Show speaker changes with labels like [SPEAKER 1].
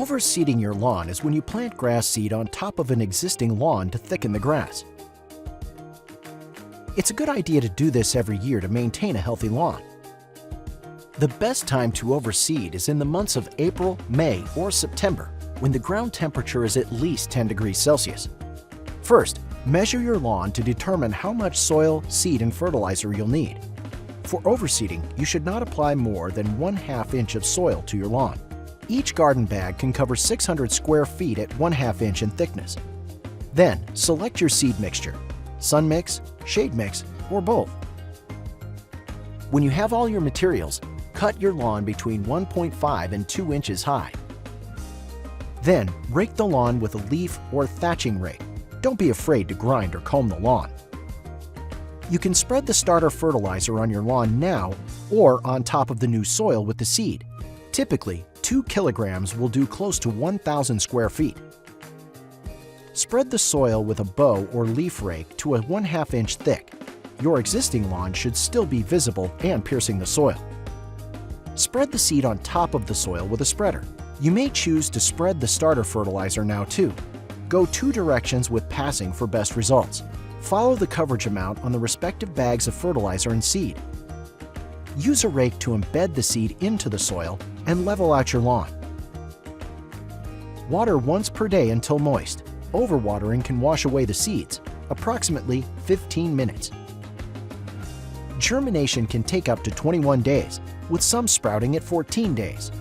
[SPEAKER 1] Overseeding your lawn is when you plant grass seed on top of an existing lawn to thicken the grass. It's a good idea to do this every year to maintain a healthy lawn. The best time to overseed is in the months of April, May, or September, when the ground temperature is at least 10 degrees Celsius. First, measure your lawn to determine how much soil, seed, and fertilizer you'll need. For overseeding, you should not apply more than 1/2 inch of soil to your lawn. Each garden bag can cover 600 square feet at 1/2 inch in thickness. Then, select your seed mixture, sun mix, shade mix, or both. When you have all your materials, cut your lawn between 1.5 and 2 inches high. Then, rake the lawn with a leaf or thatching rake. Don't be afraid to grind or comb the lawn. You can spread the starter fertilizer on your lawn now or on top of the new soil with the seed. Typically, 2 kilograms will do close to 1,000 square feet. Spread the soil with a bow or leaf rake to a 1/2 inch thick. Your existing lawn should still be visible and piercing the soil. Spread the seed on top of the soil with a spreader. You may choose to spread the starter fertilizer now too. Go 2 directions with passing for best results. Follow the coverage amount on the respective bags of fertilizer and seed. Use a rake to embed the seed into the soil and level out your lawn. Water once per day until moist. Overwatering can wash away the seeds, approximately 15 minutes. Germination can take up to 21 days, with some sprouting at 14 days.